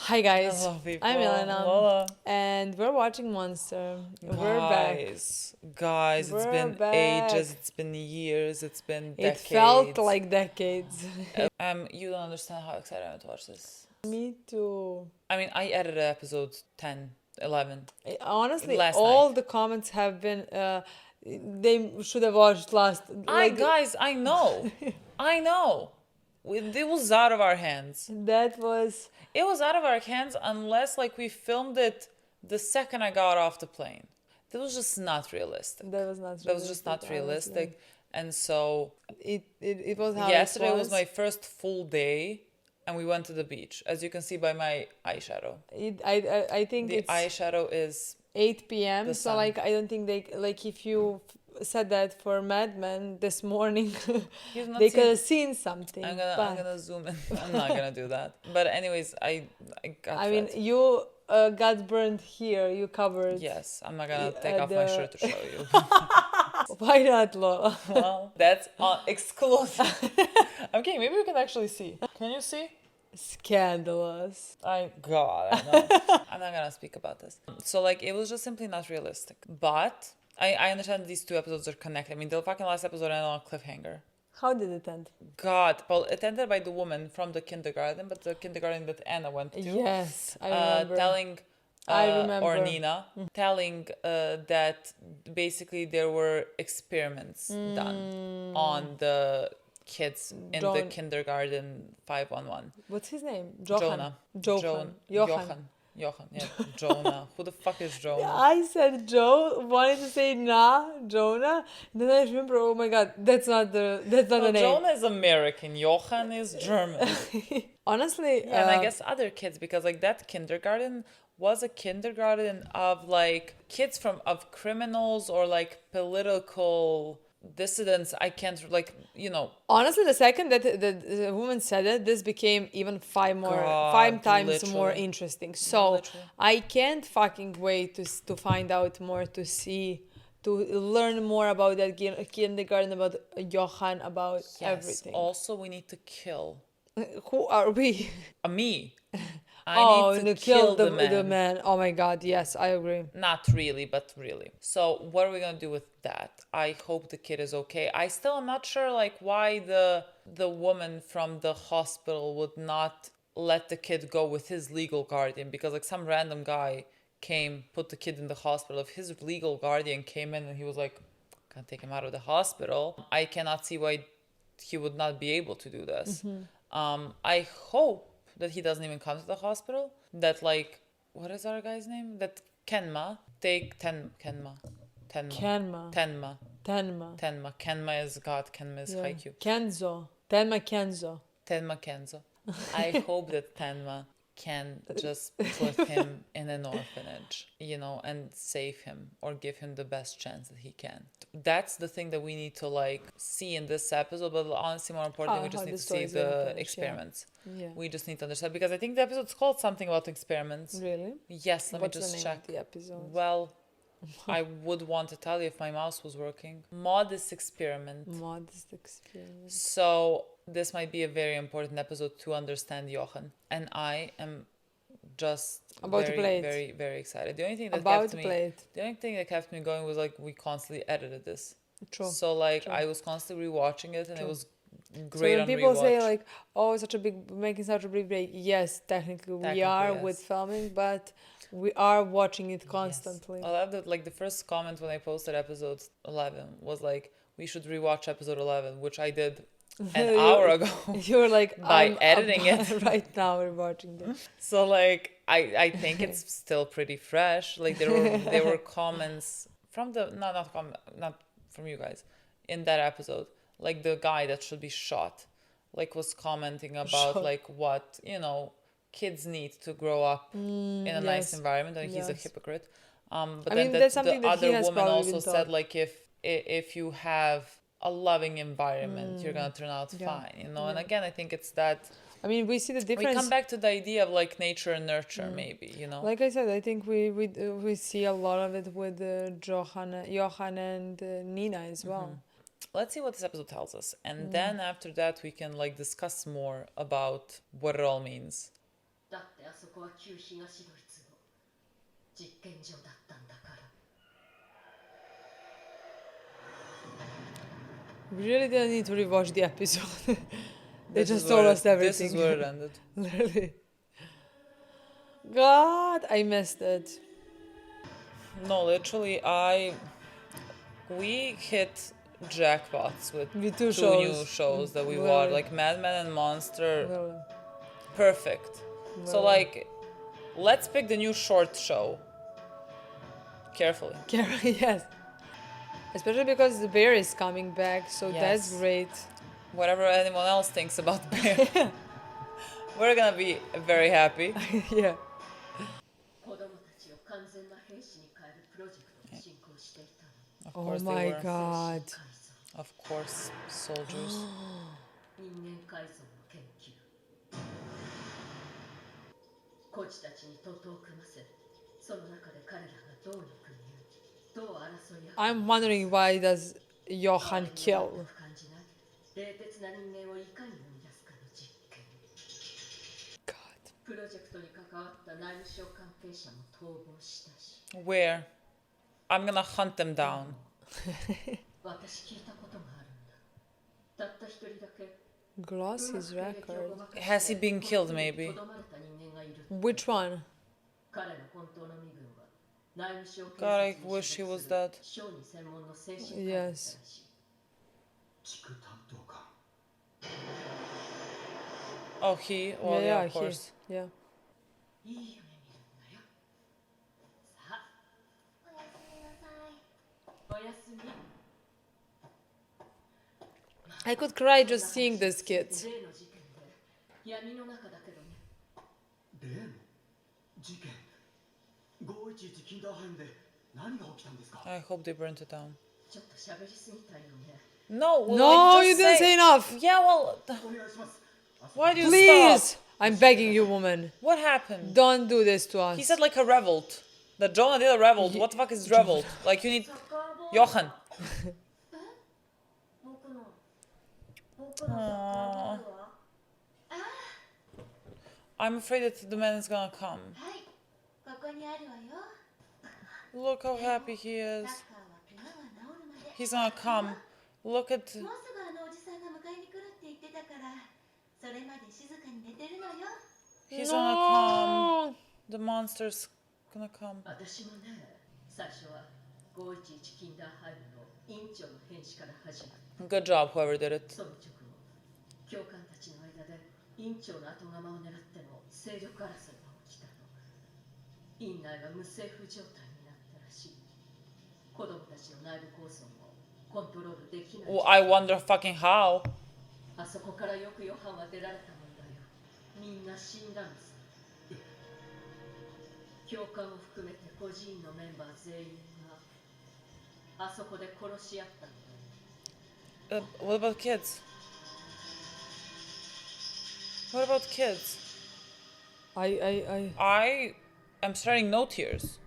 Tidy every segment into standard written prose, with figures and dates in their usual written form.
Hi guys, Hello, people. I'm Milena, Lola. and we're watching Monster. We're back. Guys, it's We're been back. ages, it's been years, it's been It decades. felt like decades. You don't understand how excited I am to watch this. Me too. I mean, I edited episode 10, 11. Honestly, Last all night. the comments have been. They should have watched last. Guys, I know. I know. It was out of our hands. That was. It was out of our hands unless, like, we filmed it the second I got off the plane. That was just not realistic. That was not. That was just not realistic. Honestly. And so It was how yesterday it was my first full day, and we went to the beach, as you can see by my eyeshadow. I think The it's eyeshadow is 8 p.m. the So sun. like I don't think they like if you said that for Mad Men this morning, You've not they seen- could have seen something. I'm but gonna zoom in. I'm not gonna do that. But anyways, I got I mean, red. you got burned here. You covered. Yes, I'm not gonna take off my shirt to show you. Why not, Lola? Well, that's exclusive. Okay, maybe we can actually see. Can you see? Scandalous. I know. I'm not gonna speak about this. So like, it was just simply not realistic. But I understand these two episodes are connected. I mean, the fucking last episode ended on a cliffhanger. How did it end? God, well, it ended by the woman from the kindergarten, but the kindergarten that Anna went to. Yes, I remember. Telling, I remember. or Nina, telling that basically there were experiments done on the kids in the kindergarten 511. What's his name? Johan. Johan. Johan, yeah. Jonah. Who the fuck is Jonah? I said Joe, wanted to say Jonah. Then I remember, oh my god, that's not the name. Jonah is American. Johan is German. Honestly, Yeah, and I guess other kids, because like that kindergarten was a kindergarten of like kids of criminals or like political dissidents. I can't honestly, the second that the woman said it, this became even five times literally. more interesting. So Literally. I can't fucking wait to find out more, to learn more about that kindergarten, about Johan, about everything. Also, we need to kill. Who are we? Me. I need to kill the man. Oh my god, yes, I agree. Not really, but really. So what are we gonna do with that? I hope the kid is okay. I still am not sure like why the woman from the hospital would not let the kid go with his legal guardian, because like some random guy came, put the kid in the hospital. If his legal guardian came in and he was like, "Can take him out of the hospital," I cannot see why he would not be able to do this. I hope that he doesn't even come to the hospital. That like, what is our guy's name? That Tenma is God. Tenma is Haikyuu. Tenma Kenzo. I hope that Tenma can just put him in an orphanage, and save him or give him the best chance that he can. That's the thing that we need to like see in this episode, but honestly more importantly, we just need to see the experiments. Yeah. We just need to understand, because I think the episode's called something about experiments. Really? Yes, let What's me just the name check. of the episode? Well, I would want to tell you if my mouse was working. Modest experiment. So this might be a very important episode to understand Johan, and I am just very, very excited. The only thing that kept me going was like we constantly edited this. True. So like True. I was constantly rewatching it, and True. It was great. So when on people rewatch. say like, "Oh, making such a big break," yes, technically we are yes. with filming, but we are watching it constantly. Yes. I love that. Like the first comment when I posted episode 11 was like, "We should rewatch episode 11," which I did an hour ago. You were like, by editing it right now. We're watching this. So like I think it's still pretty fresh. Like there were comments from the not from you guys in that episode. Like the guy that should be shot, like was commenting about like what kids need to grow up in a nice environment, and he's a hypocrite. But then that's something the that other woman also said said like if you have a loving environment, you're gonna turn out fine, And again, I think it's that. I mean, we see the difference. We come back to the idea of like nature and nurture, maybe, Like I said, I think we see a lot of it with Johan and Nina as well. Let's see what this episode tells us, and then after that we can like discuss more about what it all means. だってあそこは旧東ドイツの実験場だったんだから。 We really didn't need to rewatch the episode. They This just is told where us everything. This is where it ended. Literally. God, I missed it. No, literally, we hit jackpots with With two new shows. shows that we Literally. watched, like Mad Men and Monster. Literally. Perfect. So, Literally. like, let's pick the new short show. Carefully. Yes. Especially because the bear is coming back, so that's Yes. great. Whatever anyone else thinks about Bear, we're gonna be very happy. Yeah. 子供たちを完全な兵士に変えるプロジェクトを進行していたの。 Of Oh course they my were. god. 改造、 Of course, soldiers. 人間改造の研究。孤児たちに徒党を組ませ、その中で彼らがどういう国を、どう争い合う。 I'm wondering why does Johan kill? 感じない冷徹な人間をいかに生み出すかの実験。 God. プロジェクトに関わった内務省関係者も逃亡したし。 Where? I'm gonna hunt them down. 私聞いたことがあるんだ。たった一人だけ。 Gloss his record. Has he been killed, maybe? Which one? God, I wish he was dead. Yes. Oh, he? Well, yeah, of course. Yeah. I could cry just seeing these kids. I hope they burnt it down. ちょっと喋りすぎたよね。 No, well, No, like, you just didn't say enough. Yeah, well, why do you Please, stop? I'm begging you, woman. What happened? Don't do this to us. He said like a revolt. That Jonah did a revolt. What the fuck is revolt? Like you need Johan. Aww. I'm afraid that the man is gonna come. Look how happy he is. He's gonna come. Look at. He's gonna come. The monster's gonna come. 私もね、最初は511キンダーハイムの院長の変死から始まった。 Good job, whoever did it. その直後、教官たちの間で院長の後釜を狙っての勢力争いが起きたの。院内は無政府状態になったらしい。子供たちの内部構想もコントロールできない。 Well, I wonder fucking how. あそこからよくヨハンは出られたもんだよ。みんな死んだんです。教官を含めて孤児院のメンバー全員があそこで殺し合ったの。 What about kids? What about kids? I am starting no tears.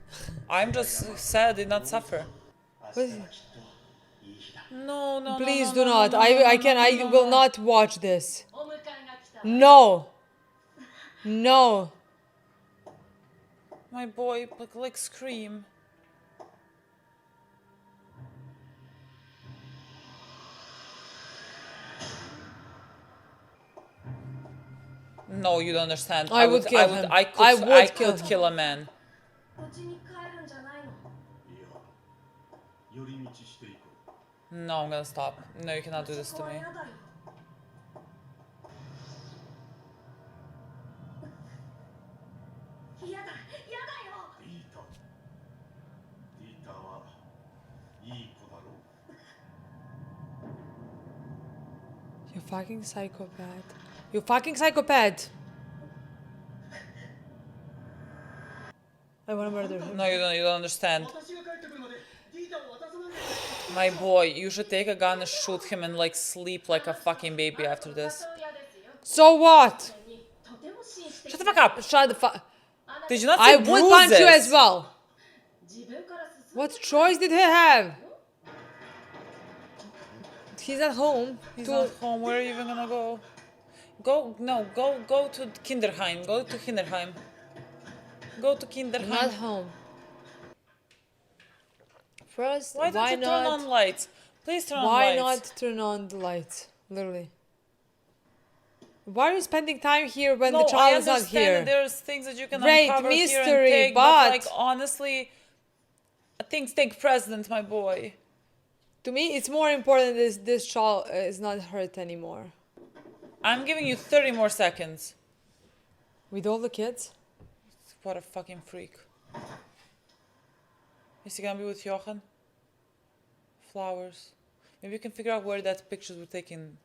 I'm just sad they did not suffer. No, no, Please no, do no, not. no, I will not watch this. No. No. My boy, like scream. No, you don't understand. I would kill him. I could kill a man. No, I'm gonna stop. No, you cannot do this to me. You fucking psychopath. You fucking psychopath. I wanna murder him. No, you don't understand. My boy, you should take a gun and shoot him and like sleep like a fucking baby after this. So what? Shut the fuck up! Shut the fuck. Did you not see I would punch you bruises? as well. What choice did he have? He's at home. He's not home. Where are you even gonna go? Go to Kinderheim. Go to Kinderheim. Go to Kinderheim. Not home. First, Why don't you turn on lights? Please turn on Why lights. not turn on the lights? Literally. Why are you spending time here when the I child is not understand here? that there's things that you can Great uncover here and mystery, take, but like honestly, things take precedence, my boy. to me, it's more important that this child is not hurt anymore. I'm giving you 30 more seconds. With all the kids? What a fucking freak. Is he gonna be with Johan? Flowers. Maybe you can figure out where that pictures were taken.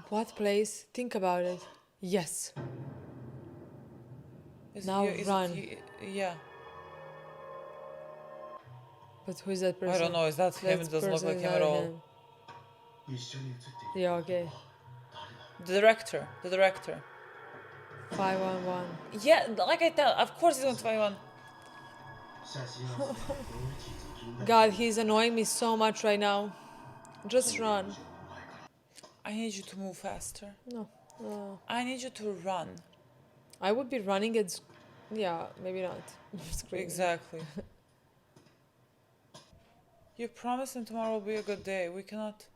What place? Think about it. Yes. Now run. Yeah. But who is that person? I don't know. Is that him? It doesn't look like him at all. Yeah, okay. The director. 511. Yeah, like I tell. Of course he's going to 511. God, he's annoying me so much right now. Just run. I need you to move faster. No. I need you to run. I would be running at... Yeah, maybe not. Screaming. Exactly. You promised him tomorrow will be a good day. We cannot...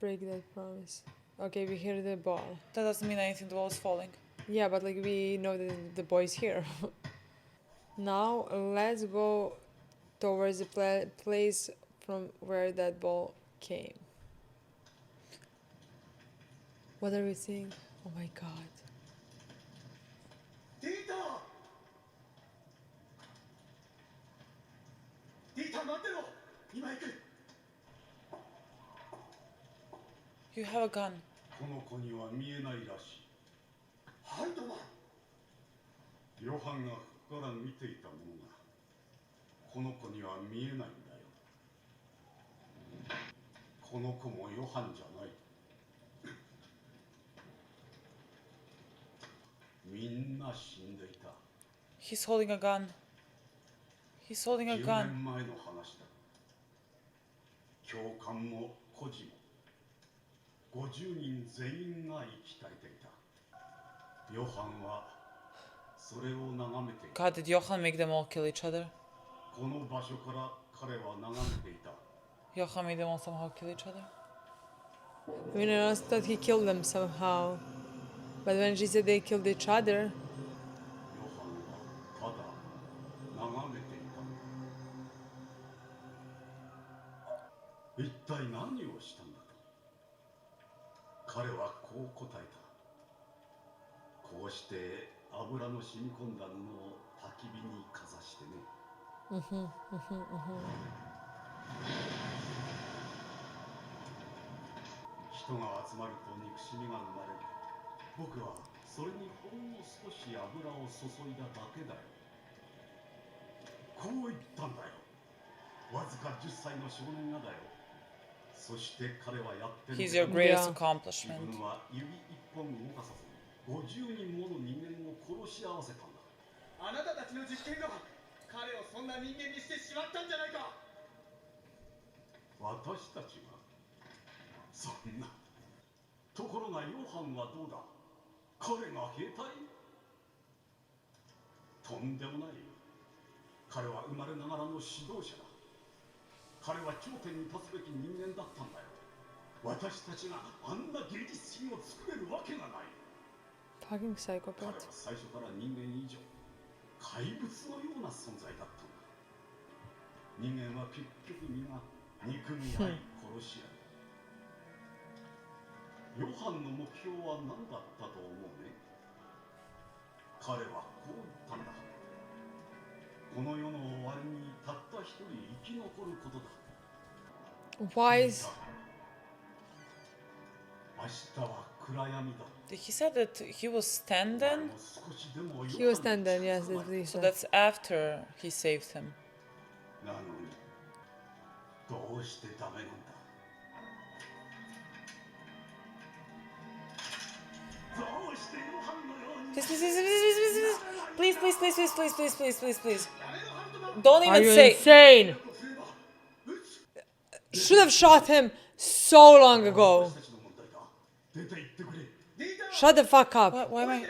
Break that promise. Okay, we hear the ball. That doesn't mean anything. The wall is falling. Yeah, but like we know that the boy's here. Now let's go towards the place from where that ball came. What are we seeing? Oh my god. You have a gun. この子には見えないらしい。はい、どうも。ヨハンがここから見ていたものが、この子には見えないんだよ。この子もヨハンじゃない。みんな死んでいた。He's holding a gun. He's holding a 10 gun. 年前の話だ。教官も孤児も50人全員が息絶えていた。ヨハンはそれを眺めていた。 God, did Johan make them all kill each other? この場所から彼は眺めていた。 Johan made them all somehow kill each other? I mean, I also thought he killed them somehow. But when she said they killed each other, ヨハンはただ眺めていた。一体何をしたんだと。彼はこう答えた。こうして油の染み込んだ布を焚き火にかざしてね。人が集まると憎しみが生まれる。僕はそれにほんの少し油を注いだだけだよ。こう言ったんだよ。わずか10歳の少年がだよ。そして彼はやってる。 He's your greatest Yeah. accomplishment. 自分は指一本動かさずに50人もの人間を殺し合わせたんだ。あなたたちの実験が彼をそんな人間にしてしまったんじゃないか。私たちがそんな。ところがヨハンはどうだ。彼が兵隊？とんでもない。彼は生まれながらの指導者だ。彼は頂点に立つべき人間だったんだよ。私たちがあんな芸術品を作れるわけがない。 fucking 彼は psychopath. 最初から人間以上、怪物のような存在だったんだ。人間は結局皆憎み合い殺し合う。ヨハンの目標は何だったと思うね。彼はこう言ったんだ。この世の終わりにたった一人生き残ることだ。 Why is... 明日は暗闇だ。 He said that he was standing, He was standing, yes, that's what he so said. that's after he saved him. なのにどうしてダメなんだ。どうしてヨハンのように。 Please, please, please, please, please, please, please, please, please. Don't Are even you say. insane? Should have shot him so long ago. 私たちの問題だ。で Shut the fuck up. Why am I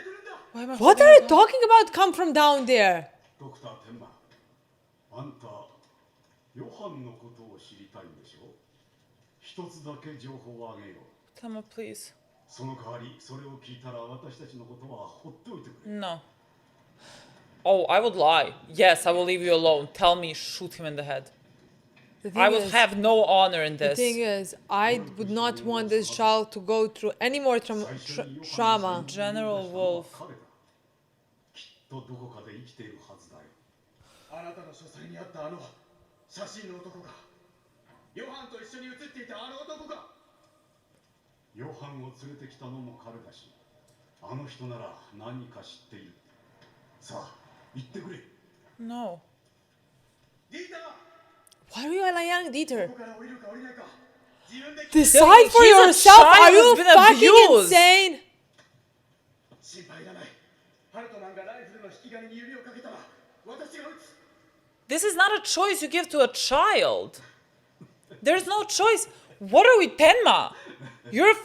What holding are it you down? talking about? Come from down there. ドクター天馬、あんたヨハンのことを知りたいんでしょ。一つだけ情報をあげよう。 Tenma, please. その代わりそれを聞いたら私たちのことは放っておいてくれ。 No. Oh, I would lie. Yes, I will leave you alone. Tell me, shoot him in the head. The thing I will is, have no honor in the this. thing is, I would not want this child to go through any more trauma. General Wolf. 彼だ。きっとどこかで生きているはずだよ。あなたの書斎にあったあの写真の男がヨハンと一緒に写っていたあの男がヨハンを連れてきたのも彼だし、あの人なら何か知っている。さあ、言ってくれ。 No. ディーター Why are you lying, Dieter? ここから降りるか降りないか自分で Decide for He's a yourself. child Are you who's been fucking abused. insane? 心配いらない。ハルトマンがライフルの引き金に指をかけたら私が撃つ。 This is not a choice you give to a child. There's no choice. What are we, Tenma? You're a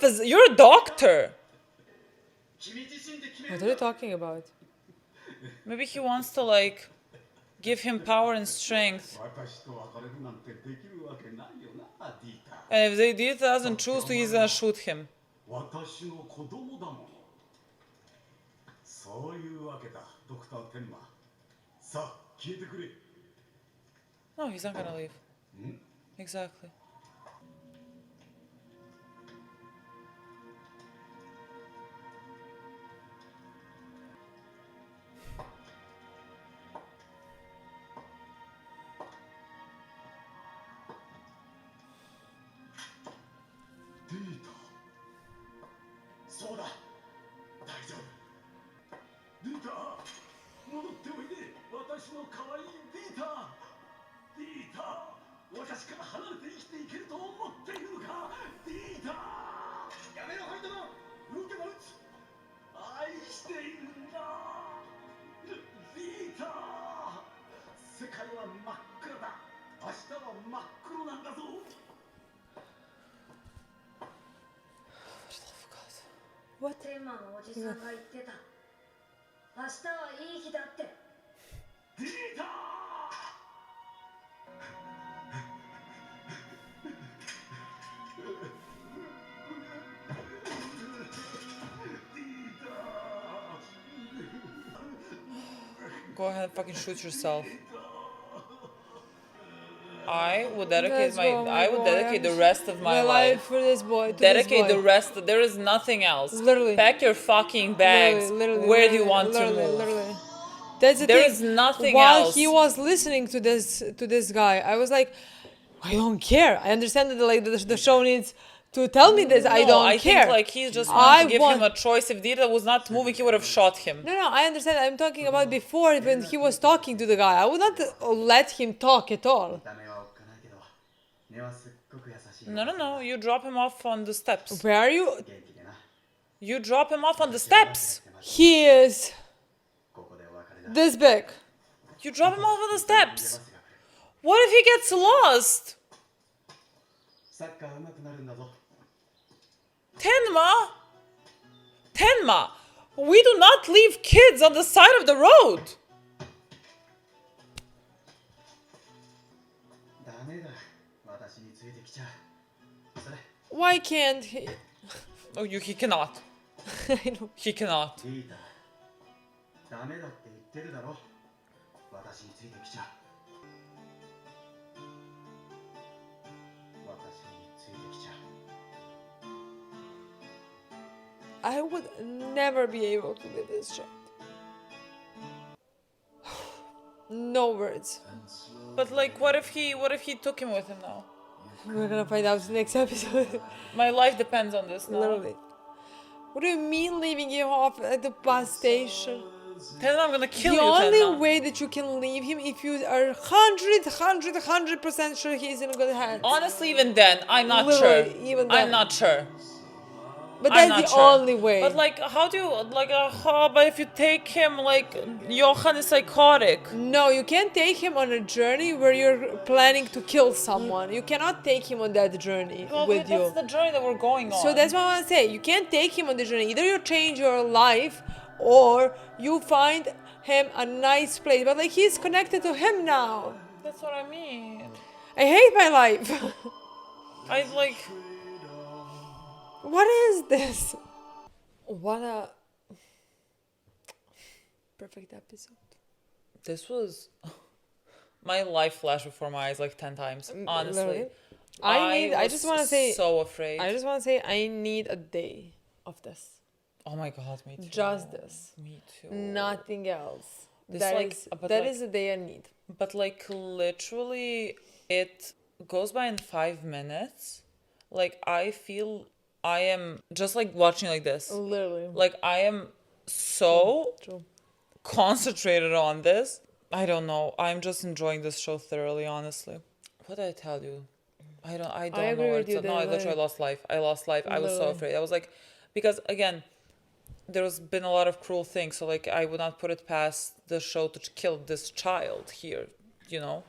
doctor. 君自身で決める What are you talking about? Maybe he wants to like give him power and strength. 私と別れるなんてできるわけないよな、ディーター。 And if Dita doesn't choose to, he's gonna shoot him. 私の子供だもの。そういうわけだ、ドクター・テンマ。さあ、消えてくれ。 No, he's not gonna leave. Exactly. Dita。そうだ。大丈夫。ディーター、戻っておいで。私の可愛いディーター。ディーター、私から離れて生きていけると思っているのか。ディーター。やめろ、ハルトマン。動けば撃つ。愛しているんだ。ディーター。世界は真っ暗だ。明日は真っ黒なんだぞ。 What? テーマのおじさんが言ってた。明日はいい日だって。ディーター。 Go ahead and fucking shoot yourself. I would dedicate the rest of my life. For this boy. Dedicate the rest. There is nothing else. Literally. Pack your fucking bags. Where do you want to move? Literally. That's the There thing. is nothing While else. he was listening to this guy, I was like, I don't care. I understand that like the show needs to tell me this. I don't I care. think like he just wanted to give him a choice. If Dita was not moving, he would have shot him. No, I understand. I'm talking about before when he was talking to the guy. I would not let him talk at all. No. You drop him off on the steps. Where are you? You drop him off on the steps. He is this big. You drop him off on the steps. What if he gets lost? Tenma, we do not leave kids on the side of the road. Why can't he? Oh, he cannot. I know. He cannot. ダメだって言ってるだろ。私についてきちゃ。私についてきちゃ。I would never be able to do this shit. No words. But like, what if he took him with him now? We're gonna find out next episode. My life depends on this now. Literally. What do you mean leaving him off at the bus station? Tenma, I'm gonna kill The you, only Tenma. way that you can leave him if you are 100% sure he's in good hands. Honestly, even then, I'm not Literally, sure. even I'm then. not sure. But I'm that's not the sure. only way. But like, how do you like? But if you take him, like, Johan is psychotic. No, you can't take him on a journey where you're planning to kill someone. You cannot take him on that journey Well, with that's you. the journey that we're going on. So that's what I want to say. You can't take him on the journey. Either you change your life or you find him a nice place. But like he's connected to him now. That's what I mean. I hate my life. I like. What is this? What a perfect episode. This was. My life flashed before my eyes like 10 times. Honestly. Literally. I just want to say, So afraid. I just want to say, I need a day of this. Oh my god, me too. Just this. Me too. Nothing else. This, That like, is but, that like- is the day I need. But like literally, it goes by in 5 minutes. Like I feel I am just like watching like this. Literally. Like I am so True. concentrated on this. I don't know. I'm just enjoying this show thoroughly, honestly. What did I tell you? I don't agree know with where you to. No, I that, literally like- lost life. I lost life. I was so Literally. afraid. I was like, because again, there's been a lot of cruel things. So like, I would not put it past the show to kill this child here. You know,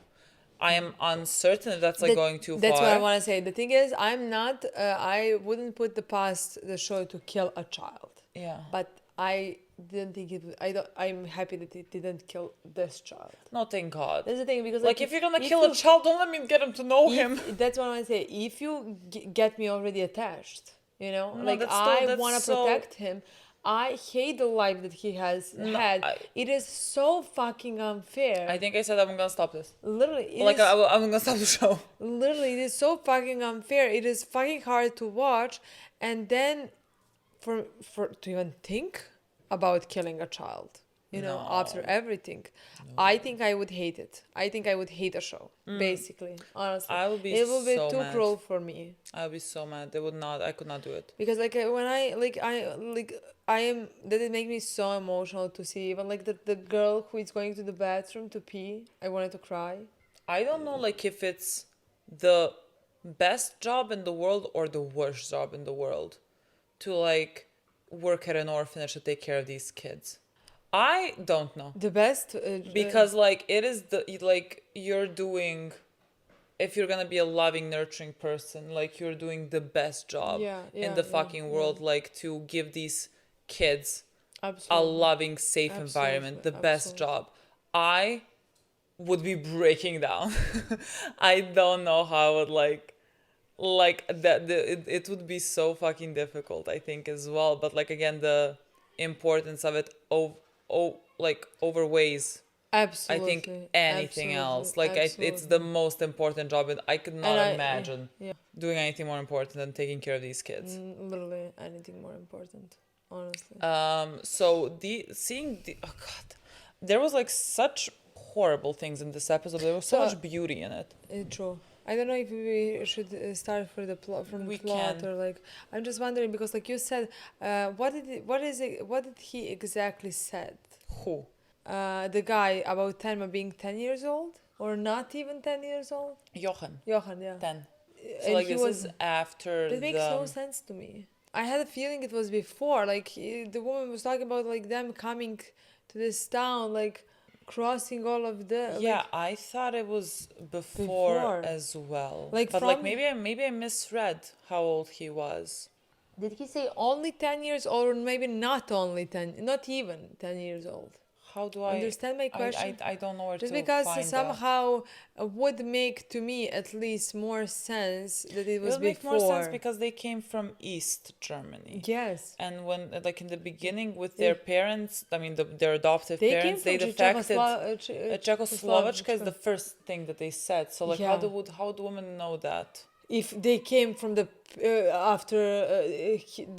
I am uncertain if that's like going too That's far. what I want to say. The thing is, I'm not. I wouldn't put the past the show to kill a child. Yeah. But I didn't think it. I don't. I'm happy that it didn't kill this child. No, thank God. That's the thing because Like, if you're gonna kill a child, don't let me get him to know him. That's what I want to say. If you get me already attached, you know, No, like that's I want to so- protect him. I hate the life that he has had. It is so fucking unfair. I think I said I'm gonna stop this. Literally, it Like, is- I'm gonna stop the show. literally, it is so fucking unfair. It is fucking hard to watch, and then for to even think about killing a child. You know, after everything, I think I would hate it. I think I would hate a show. Basically, honestly, I would be it would be so too mad. cruel for me. I would be so mad. They would not. I could not do it. Because like when I am that it makes me so emotional to see even like the girl who is going to the bathroom to pee. I wanted to cry. I don't know, like, if it's the best job in the world or the worst job in the world to like work at an orphanage to take care of these kids. I don't know. The best Because like it is the like you're doing, if you're gonna be a loving, nurturing person, like you're doing the best job in the fucking world, like to give these kids a absolutely. loving, safe environment, the best job. I would be breaking down. I don't know how I would like that. It would be so fucking difficult, I think, as well. But like again, the importance of it like overweighs, Absolutely. I think, anything else. Like it's the most important job, and I could not imagine doing anything more important than taking care of these kids. Literally anything more important, honestly. So oh god, there was like such horrible things in this episode. There was so much beauty in it. True. I don't know if we should start from the plot can. or like I'm just wondering because like you said, what did he exactly said? Who? The guy about Tenma being 10 years old or not even 10 years old? Johan. Johan, yeah. 10. So And like he this was- is after That makes no sense to me. I had a feeling it was before. Like the woman was talking about like them coming to this town, like crossing all of the. Yeah, Like, I thought it was before Before. as well. Like but like from- maybe I misread how old he was. did he say only 10 years old or maybe not only 10, not even 10 years old? How do I Understand my question? I don't know where Just to because find that. somehow would make to me at least more sense that it It was would make before. more sense because they came from East Germany. Yes. And when, like in the beginning, with their parents, I mean, their adoptive They parents, they came from defected. Czechoslovakia Czechoslovakia is the first thing that they said. So, like, Yeah. how would women know that? If they came from the after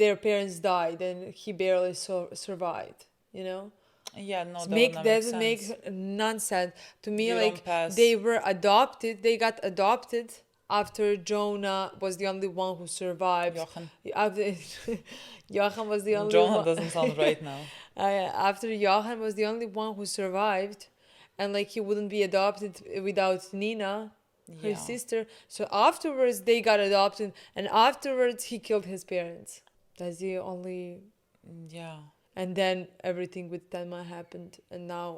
their parents died, then he barely survived. You know. Yeah, no, that Make would not make that makes sense. nonsense to me. You Like don't pass. they were adopted. They got adopted after Jonah was the only one who survived. Johan. After Johan was the only Johan one. doesn't sound right now. After Johan was the only one who survived, and like he wouldn't be adopted without Nina, Yeah. his sister. So afterwards they got adopted, and afterwards he killed his parents. That's the only. Yeah. And then everything with Tenma happened, and now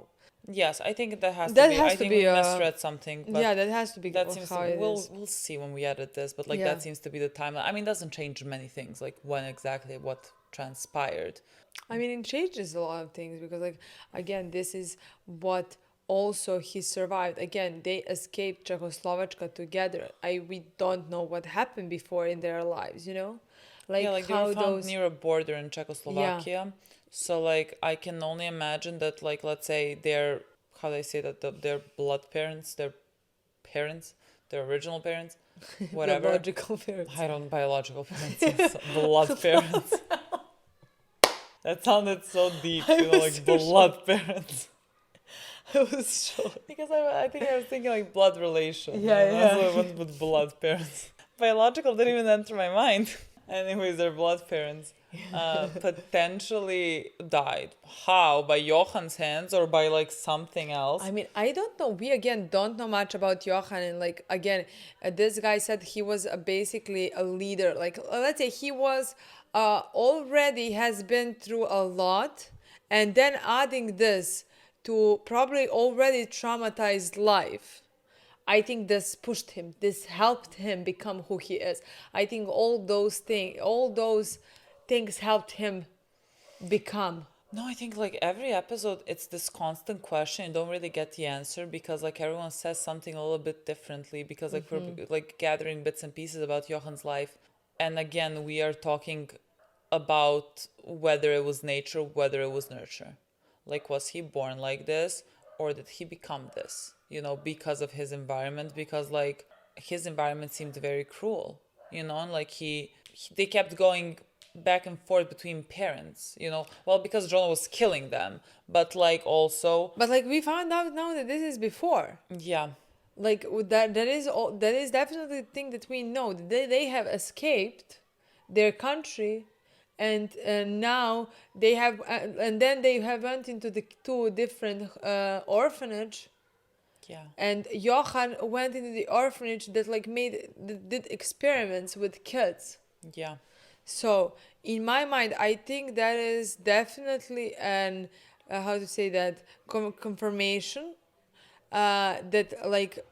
Yes, I think that has that to be. has I to think be we a. misread something, but Yeah, that has to be that seems how to, it is. we'll see when we edit this, but like Yeah. that seems to be the timeline. I mean, it doesn't change many things, like when exactly what transpired. I mean, it changes a lot of things because, like, again, this is what also he survived. Again, they escaped Czechoslovakia together. We don't know what happened before in their lives, you know, like Yeah, like they were how found those. near a border in Czechoslovakia. So like I can only imagine that, like, let's say their, how do I say that, their blood parents, their parents, their original parents, whatever. Biological parents. I don't, biological parents, yes, blood parents. That sounded so deep, you know, like blood parents. I was shocked. Because I think I was thinking like blood relation. Yeah, you know? So I yeah. went with blood parents. Biological didn't even enter my mind. Anyways, their blood parents potentially died. How? By Johan's hands or by like something else? I mean, I don't know. We again don't know much about Johan, and like again, this guy said he was basically a leader. Like let's say he was already has been through a lot, and then adding this to probably already traumatized life. I think this pushed him. This helped him become who he is. I think all those things helped him become. No, I think like every episode, it's this constant question. You don't really get the answer because like everyone says something a little bit differently because like we're like gathering bits and pieces about Johan's life. And again, we are talking about whether it was nature, whether it was nurture. Like, was he born like this or did he become this? You know, because of his environment, because like his environment seemed very cruel, you know, and like they kept going back and forth between parents, you know, well, because Jonah was killing them, but like also, But like we found out now that this is before. yeah, Like that is definitely the thing that we know. They have escaped their country, and now they have and then they have went into the two different orphanage. yeah, And Johan went into the orphanage that like did experiments with kids. yeah, So in my mind, I think that is definitely an how to say that confirmation that like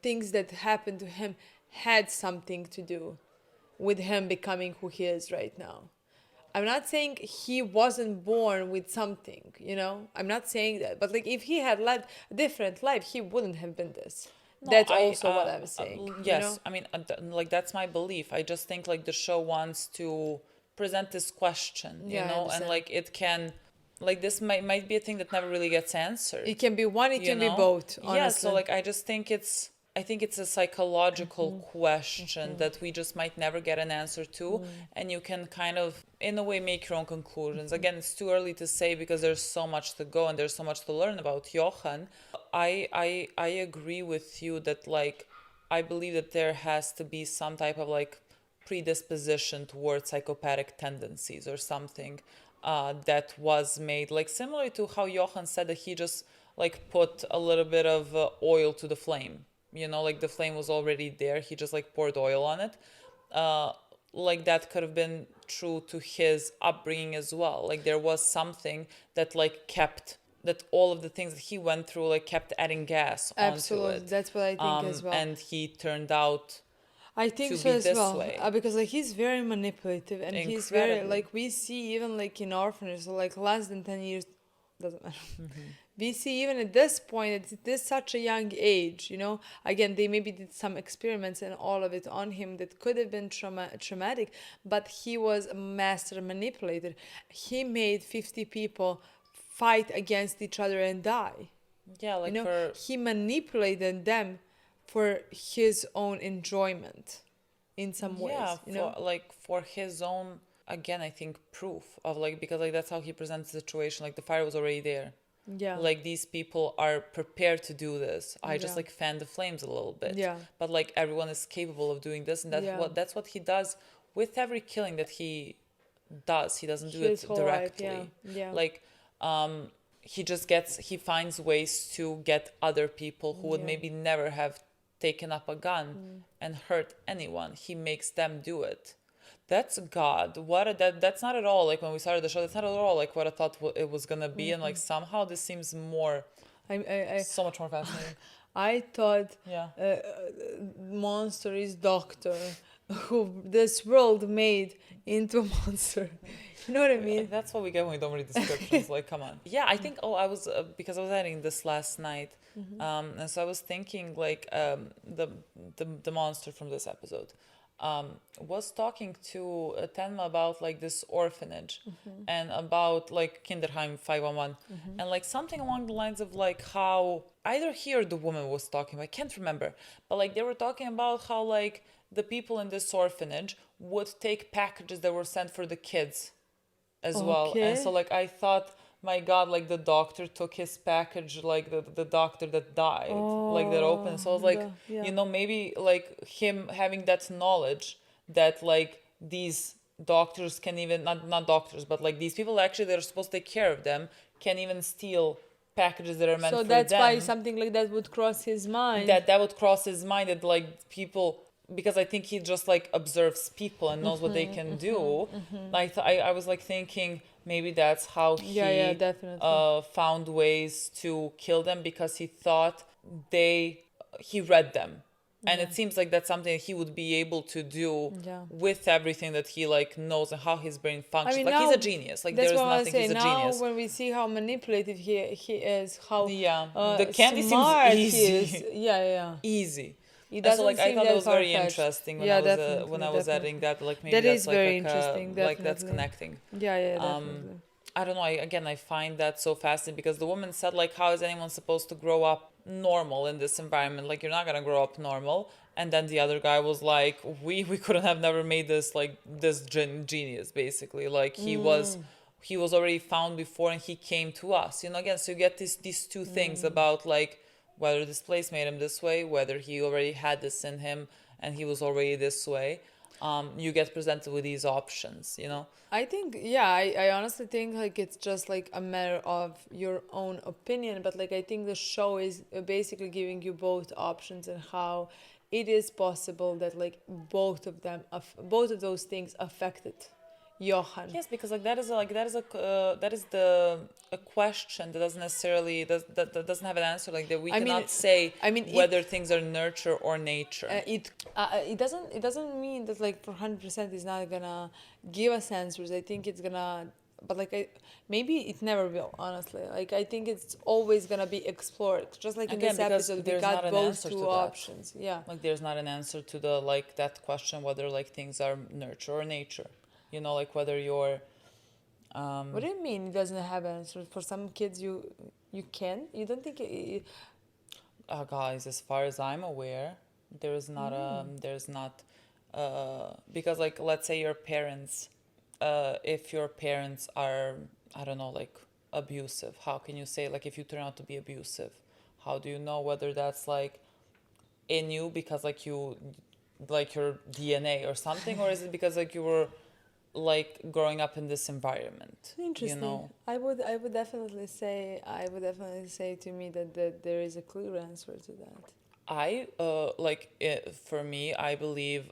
things that happened to him had something to do with him becoming who he is right now. I'm not saying he wasn't born with something, you know? I'm not saying that. But like if he had led a different life, he wouldn't have been this. no, That's also what I'm saying. yes, You know? I mean, like that's my belief. I just think like the show wants to present this question, you Yeah, I know, and understand. like it can, like this might be a thing that never really gets answered. It can be one, it you can be know? both. Yeah, Honestly. so like I think it's a psychological question that we just might never get an answer to, and you can kind of in a way make your own conclusions. Again, it's too early to say because there's so much to go and there's so much to learn about Johan. I agree with you that like I believe that there has to be some type of like predisposition towards psychopathic tendencies or something that was made, like similar to how Johan said that he just like put a little bit of oil to the flame, you know, like the flame was already there, he just like poured oil on it. Like that could have been true to his upbringing as well, like there was something that like kept, that all of the things that he went through like kept adding gas Absolutely. onto it. That's what I think as well. And he turned out I think to so be as this well, way. because like he's very manipulative and he's very Incredibly. like we see even like in orphanage, so like less than 10 years, doesn't matter. We see even at this point at this such a young age, you know. Again, they maybe did some experiments and all of it on him that could have been traumatic, but he was a master manipulator. He made 50 people fight against each other and die. Yeah, like You know, for he manipulated them for his own enjoyment in some ways, yeah, you know. for like for his own, again, I think proof of like, because like that's how he presents the situation, like the fire was already there, Yeah. like these people are prepared to do this, I just Yeah. like fan the flames a little bit. Yeah. But like everyone is capable of doing this, and Yeah. that's what he does with every killing that he does. He doesn't do His it whole life, directly. yeah. Like he finds ways to get other people who would Yeah. maybe never have taken up a gun and hurt anyone. He makes them do it. That's God. That's not at all like when we started the show. That's not at all like what I thought it was gonna be, and like somehow this seems more, so much more fascinating. I thought Yeah. monster is doctor who this world made into a monster. You know what I mean? That's what we get when we don't read descriptions. Like, come on. Yeah, I think. Oh, I was because I was editing this last night, and so I was thinking like the monster from this episode was talking to Tenma about like this orphanage and about like Kinderheim 511 and like something along the lines of like how either he or the woman was talking. I can't remember, but like they were talking about how like the people in this orphanage would take packages that were sent for the kids as well. And so Okay. like I thought, my God, like the doctor took his package, like the doctor that died, like that opened. So I was like, yeah. you know, maybe like him having that knowledge that like these doctors can even not doctors, but like these people actually that are supposed to take care of them can even steal packages that are meant So for that's them. why something like that would cross his mind. That would cross his mind that like people, because I think he just like observes people and knows what they can do. I was like thinking maybe that's how he Yeah, definitely. found ways to kill them, because he thought he read them. And it seems like that's something he would be able to do Yeah. with everything that he like knows and how his brain functions. mean, Like he's now- a genius. Like That's there's what I nothing. say. He's a Now, genius. when we see how manipulative he is, how The candy seems smart he easy. is. Yeah. Easy. It And so doesn't like I seem thought that that was very far-fetched. interesting when Yeah, I was definitely, when I was editing that. Like maybe That that's is like very a, interesting, like that's definitely. connecting. Yeah, definitely. I don't know. I find that so fascinating, because the woman said like, how is anyone supposed to grow up normal in this environment? Like you're not gonna grow up normal. And then the other guy was like, we couldn't have never made this like this genius basically. Like he was already found before and he came to us. You know, again, so you get these two things about like whether this place made him this way, whether he already had this in him and he was already this way. You get presented with these options, you know. I think, yeah, I honestly think like it's just like a matter of your own opinion, but like I think the show is basically giving you both options and how it is possible that like both of those things affected Johan. Yes, because like that is a question that doesn't necessarily that doesn't have an answer. Like that we I mean, cannot say whether it- things are nurture or nature. It doesn't mean that like for 100% it's not gonna give us answers. I think it's gonna, but like maybe it never will, honestly. Like I think it's always gonna be explored, just like in Again, this because episode we there's got not an both answer two to that. options. Yeah. Like there's not an answer to the like that question whether like things are nurture or nature. You know, like whether you're What do you mean it doesn't have answers? For some kids you can? You don't think guys, as far as I'm aware, there's not because like let's say your parents, if your parents are, I don't know, like abusive, how can you say like if you turn out to be abusive, how do you know whether that's like in you because like you like your DNA or something, or is it because like you were like growing up in this environment? interesting? You know, I would definitely say to me that there is a clear answer to that. I for me, I believe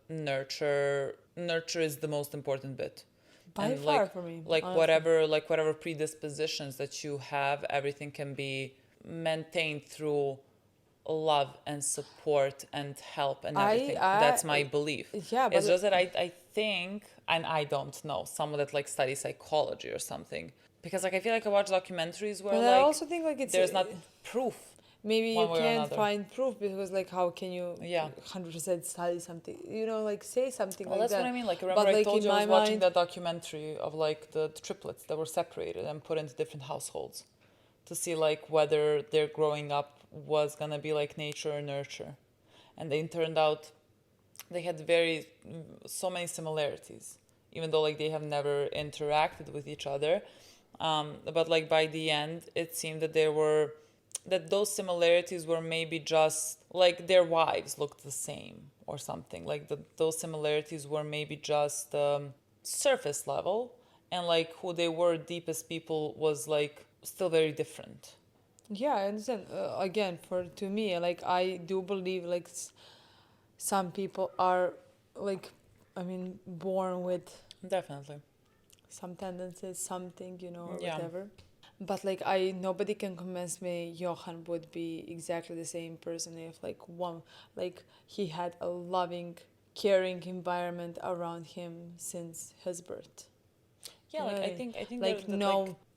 nurture is the most important bit. By And far like, for me, like honestly. whatever predispositions that you have, everything can be maintained through love and support and help and everything. That's my belief. Yeah, but it's just that I think, and I don't know, someone that like studies psychology or something, because like I feel like I watch documentaries where But like I also think like it's there's not proof. maybe one you way or can't another. find proof because like how can you Yeah. 100% study something, you know, like say something Well, like that's that. what I mean. Like, remember But, I like, told in you I my was watching mind- that documentary of like the triplets that were separated and put into different households to see like whether their growing up was gonna be like nature or nurture, and they turned out they had so many similarities, even though like they have never interacted with each other. But like by the end, it seemed that those similarities were maybe just like their wives looked the same or something. Like those similarities were maybe just surface level, and like who they were deep as people was like still very different. Yeah, I understand. Again, to me, like I do believe like some people are like I mean, born with Definitely. some tendencies, something, or Yeah. whatever. But like nobody can convince me Johan would be exactly the same person if like he had a loving, caring environment around him since his birth. Yeah, You know like what I I mean? think Like that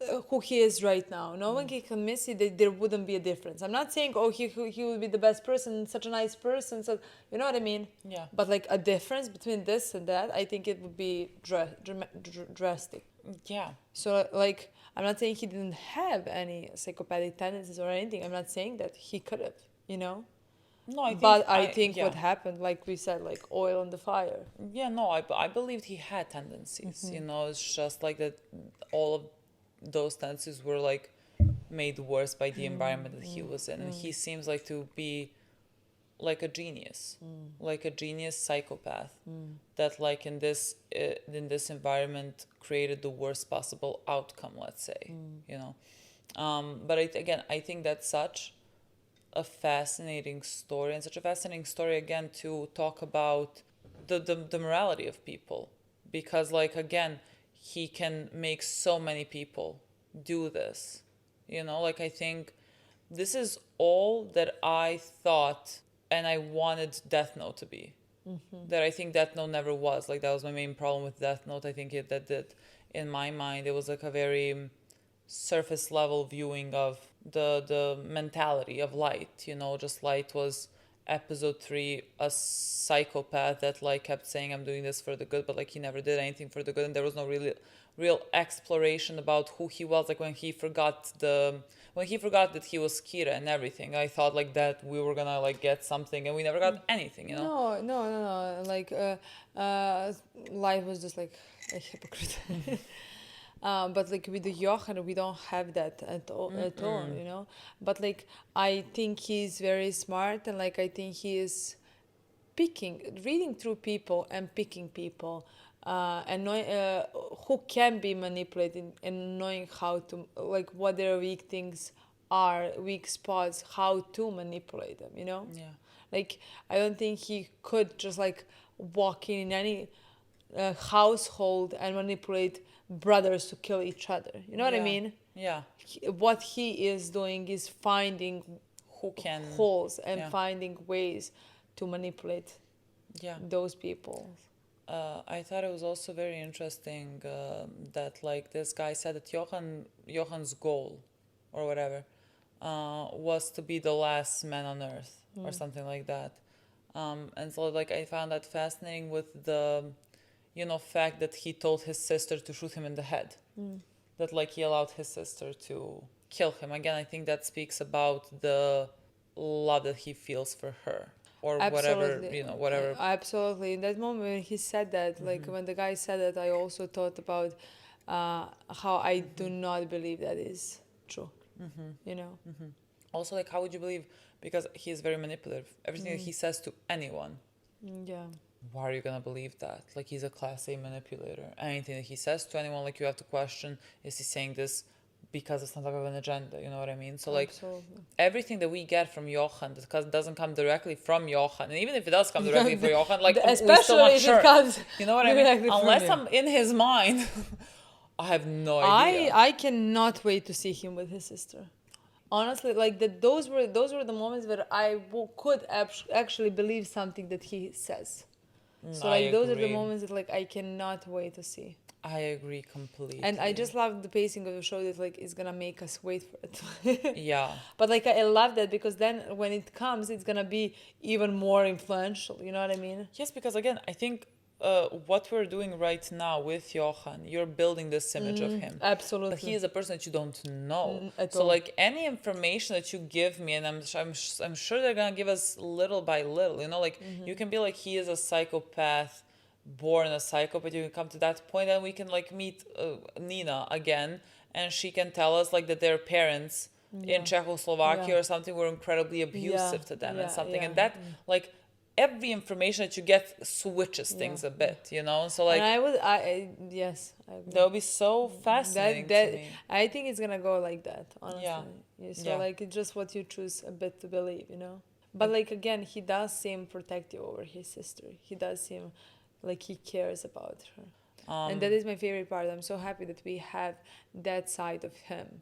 like who he is right now. No one can convince you that there wouldn't be a difference. I'm not saying he would be the best person, such a nice person. So you know what I mean? yeah. But like a difference between this and that, I think it would be drastic. Yeah. So like I'm not saying he didn't have any psychopathic tendencies or anything. I'm not saying that he could have. No, I think But I think yeah. what happened, like we said, like oil on the fire. Yeah, no, I believed he had tendencies. It's just like that all of those tendencies were like made worse by the environment that he was in. And he seems like to be like a genius, like a genius psychopath that like in this environment created the worst possible outcome, let's say, But I think that's such a fascinating story, and such a fascinating story again to talk about the morality of people, because like again he can make so many people do this, like I think this is all that I thought and I wanted Death Note to be. That I think Death Note never was. Like that was my main problem with Death Note. I think that in my mind it was like a very surface level viewing of the mentality of Light. Just Light was episode 3 a psychopath that like kept saying I'm doing this for the good, but like he never did anything for the good, and there was no real exploration about who he was. Like when he forgot that he was Kira and everything, I thought like that we were gonna like get something, and we never got anything. No. Like life was just like a hypocrite. But like with the Johan, we don't have that at all. But like I think he's very smart, and like I think he is reading through people and picking people, and knowing who can be manipulated, and knowing how to, like, what their weak things are, weak spots, how to manipulate them. Yeah. Like I don't think he could just like walk in any household and manipulate brothers to kill each other. You know what I Yeah. mean? Yeah. What he is doing is finding Who can holes and yeah. finding ways to manipulate Yeah. those people. I thought it was also very interesting that like this guy said that Johan's goal or whatever was to be the last man on earth or something like that. And so like I found that fascinating with the fact that he told his sister to shoot him in the head. That like he allowed his sister to kill him. Again, I think that speaks about the love that he feels for her. Or Absolutely. whatever. Absolutely. In that moment when he said that, like when the guy said that, I also thought about how I do not believe that is true. Also, like, how would you believe? Because he is very manipulative. Everything that he says to anyone, Yeah. why are you gonna believe that? Like, he's a class A manipulator. Anything that he says to anyone, like, you have to question: is he saying this because of some type of an agenda? You know what I mean? So, like, Absolutely. everything that we get from Johan that doesn't come directly from Johan, and even if it does come directly from Johan, like, we're still Especially not if sure. it comes You know what I mean? directly from Unless him. I'm in his mind, I have no idea. I cannot wait to see him with his sister. Honestly, like those were the moments where I could actually believe something that he says. So I like those are the agree. moments that like I cannot wait to see. I agree completely. And I just love the pacing of the show that like it's gonna make us wait for it. Yeah. But like I love that because then when it comes, it's gonna be even more influential. You know what I mean? Yes, because again, I think what we're doing right now with Johan, you're building this image of him. Absolutely. But he is a person that you don't know. At So all. like any information that you give me, and I'm sure they're gonna give us little by little. You know, like you can be like he is a psychopath, born a psychopath. You can come to that point, and we can like meet Nina again, and she can tell us like that their parents in Czechoslovakia Yeah. or something were incredibly abusive to them and something, and that yeah. like every information that you get switches things a bit, you know. So like And yes, I agree. that would be so fascinating to me. I think it's gonna go like that, honestly. Yeah. So Yeah. like it's just what you choose a bit to believe, you know. But like again, he does seem protective over his sister. He does seem Like he cares about her. And that is my favorite part. I'm so happy that we have that side of him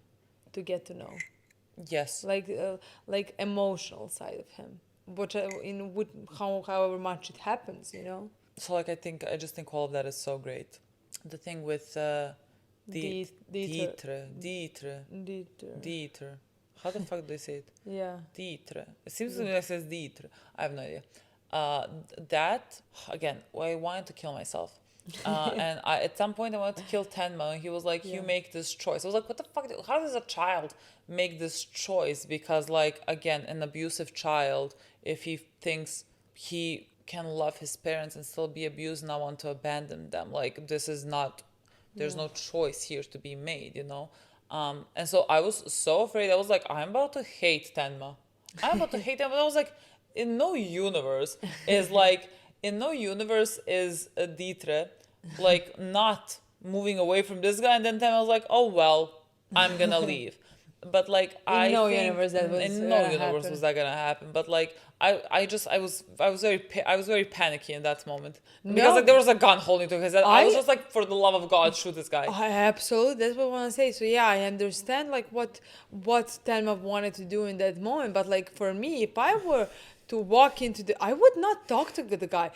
to get to know. Yes. Like emotional side of him. Which however much it happens, you know. So like I just think all of that is so great. The thing with Dieter. How the fuck do they say it? Yeah. Dieter. It seems to me like it says Dieter. I have no idea. That again, I wanted to kill myself. And at some point I wanted to kill Tenma, and he was like, you make this choice. I was like, what the fuck? How does a child make this choice? Because like, again, an abusive child, if he thinks he can love his parents and still be abused and I want to abandon them, like this is not, there's no choice here to be made, you know. And so I was so afraid. I was like, I'm about to hate Tenma. I'm about to hate him. But I was like, in no universe is Dieter like not moving away from this guy. And then Tenma was like, oh well, I'm gonna leave. But like in no universe was that gonna happen. But like I was very panicky in that moment because like there was a gun holding to his head. I was just like, for the love of God, shoot this guy. Absolutely, that's what I want to say. So yeah, I understand like what Tenma wanted to do in that moment. But like for me, if I were to walk into I would not talk to the guy.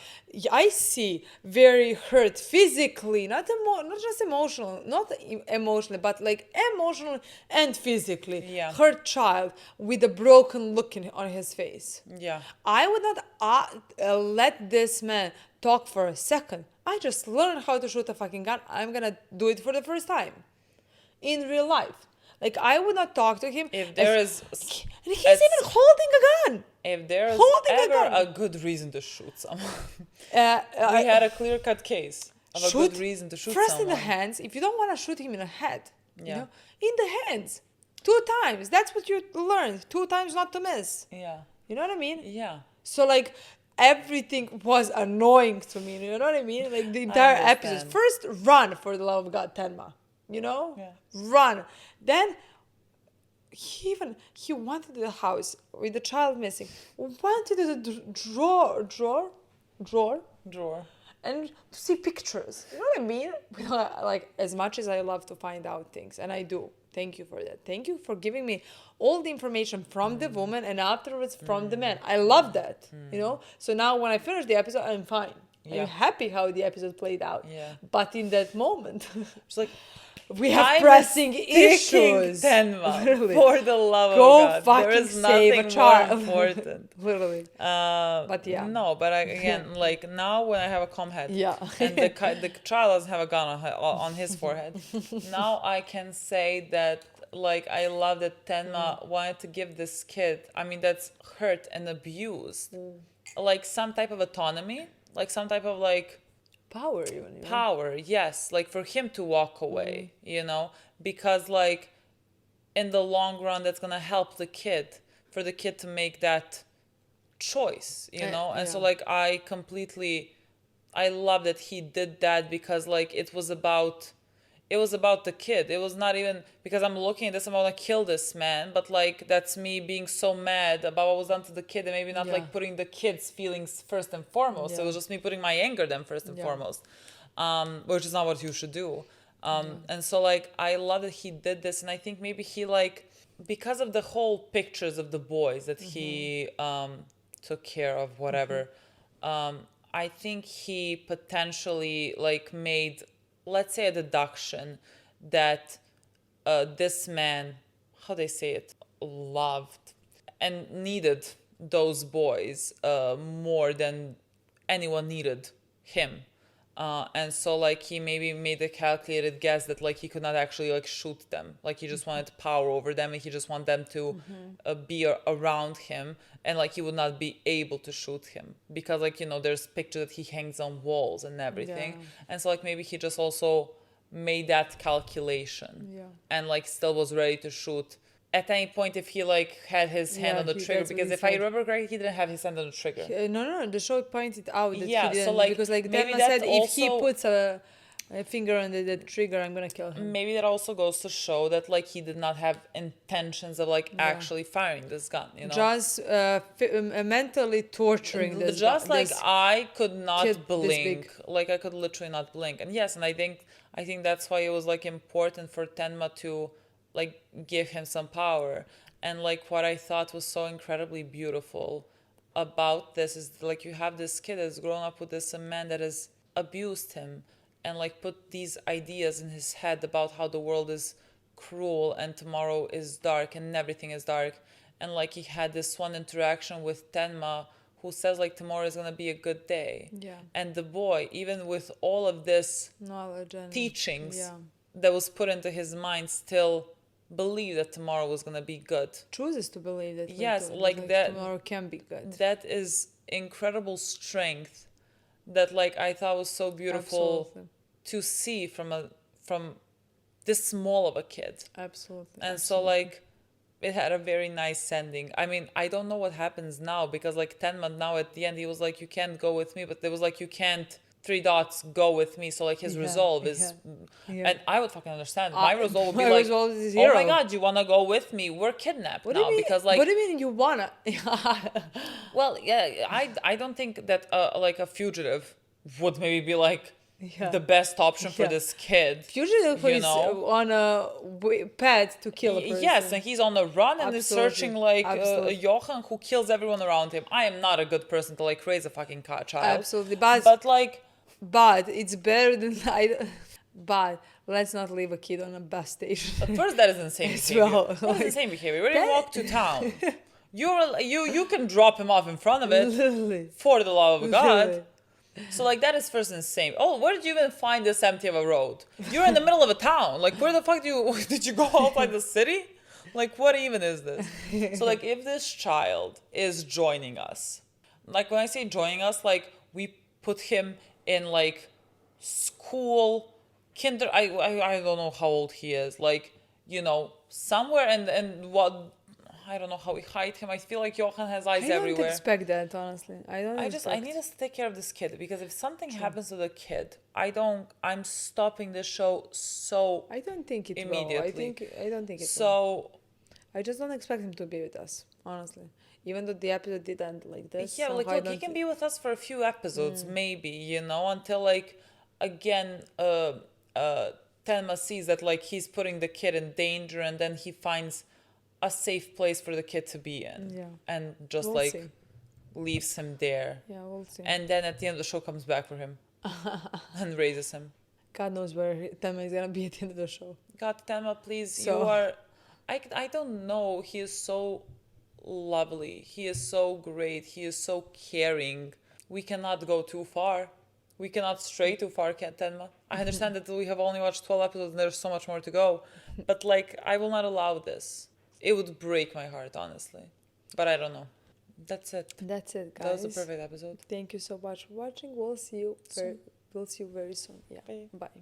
I see very hurt physically, not just emotionally, but like emotionally and physically hurt child with a broken look on his face. Yeah. I would not let this man talk for a second. I just learned how to shoot a fucking gun. I'm gonna do it for the first time in real life. Like I would not talk to him. If there is, and he's even holding a gun. If there is ever a good reason to shoot someone, we had a clear-cut case of a good reason to shoot first someone. In the hands. If you don't want to shoot him in the head, you know, in the hands, 2 times. That's what you learned. 2 times not to miss. Yeah. You know what I mean? Yeah. So like everything was annoying to me. You know what I mean? Like the entire episode. First, run for the love of God, Tenma. You know, run. Then he wanted the house with the child missing. Went to the drawer, and to see pictures. You know what I mean? Like as much as I love to find out things, and I do. Thank you for that. Thank you for giving me all the information from the woman and afterwards from the man. I love that. You know. So now when I finish the episode, I'm fine. I'm happy how the episode played out. Yeah. But in that moment, it's like, we have pressing issues. Tenma, literally. For the love of God, fucking there is save nothing a child. more important. Literally. But yeah. No, but again, like now when I have a calm head, and the child doesn't have a gun on his forehead, now I can say that like I love that Tenma wanted to give this kid, I mean that's hurt and abused, like some type of autonomy, like some type of like power even. Power, yes. Like for him to walk away, you know, because like in the long run, that's going to help the kid, for the kid to make that choice, you know? And so like I love that he did that because like it was about the kid. It was not even because I'm looking at this, I'm going to kill this man, but like that's me being so mad about what was done to the kid and maybe not like putting the kid's feelings first and foremost. It was just me putting my anger them first and foremost, which is not what you should do. And so like I love that he did this, and I think maybe he like, because of the whole pictures of the boys that he took care of, whatever, I think he potentially like made, let's say, a deduction that this man, how they say it, loved and needed those boys more than anyone needed him. And so like he maybe made a calculated guess that like he could not actually like shoot them. Like he just wanted power over them, and he just wanted them to be around him, and like he would not be able to shoot him because like, you know, there's pictures that he hangs on walls and everything. And so like maybe he just also made that calculation and like still was ready to shoot at any point if he like had his hand on the trigger, because if I remember correctly, he didn't have his hand on the trigger. No, the show pointed out that he didn't, so like because like maybe Tenma said also, if he puts a a finger on the trigger, I'm gonna kill him. Maybe that also goes to show that like he did not have intentions of like actually firing this gun, you know. Just mentally torturing this. Just like this I could kid not this blink, big. like I could literally not blink. And yes, and I think that's why it was like important for Tenma to like give him some power. And like what I thought was so incredibly beautiful about this is like you have this kid that's grown up with this man that has abused him and like put these ideas in his head about how the world is cruel and tomorrow is dark and everything is dark. And like he had this one interaction with Tenma who says like tomorrow is gonna be a good day. Yeah. And the boy, even with all of this knowledge and teachings that was put into his mind, still believed that tomorrow was gonna be good. chooses to believe that Yes, like that tomorrow can be good. that is incredible strength that like I thought was so beautiful Absolutely. to see from this small of a kid. Absolutely. And so like it had a very nice ending. I mean, I don't know what happens now because like Tenma now at the end he was like you can't go with me, but there was like you can't three dots go with me. So like his resolve is and I would fucking understand. My resolve would be my like resolve is oh my zero. god, you wanna go with me? We're kidnapped What now do you mean? because like What do you mean you wanna? well, yeah, I don't think that like a fugitive would maybe be like the best option for this kid. Fugitive who you is know? on a pad to kill a person. Yes, and he's on the run and is Absolutely. searching like Absolutely. Johan who kills everyone around him. I am not a good person to like raise a fucking child. Absolutely, But like, but it's better than but let's not leave a kid on a bus station. at first that is insane As behavior. well, That is like, insane behavior. When you walk to town, you can drop him off in front of it Literally. for the love of God. Literally. So like that is first insane. Oh, where did you even find this empty of a road? You're in the middle of a town. Like where the fuck did you go outside the city? Like what even is this? So like if this child is joining us, like when I say joining us, like we put him in like school, I don't know how old he is. Like you know somewhere and what. I don't know how we hide him. I feel like Johan has eyes I don't everywhere. expect that, honestly. I need us to take care of this kid because if something happens to the kid, I'm stopping this show so I don't think it immediately. will. I don't think it will. So I just don't expect him to be with us, honestly. Even though the episode did end like this. yeah, like somehow I look, he don't can thi- be with us for a few episodes, maybe, you know, until like again Tenma sees that like he's putting the kid in danger and then he finds a safe place for the kid to be in. Yeah. And just We'll like see. leaves him there. Yeah, we'll see. And then at the end of the show comes back for him and raises him. God knows where Tenma is gonna be at the end of the show. God, Tenma, please, So- you are... I don't know. He is so lovely. He is so great. He is so caring. We cannot go too far. We cannot stray too far, Tenma. I understand that we have only watched 12 episodes and there's so much more to go. But, like, I will not allow this. It would break my heart, honestly. But I don't know. That's it. That's it, guys. That was a perfect episode. Thank you so much for watching. We'll see you very soon. Yeah. Bye. Bye.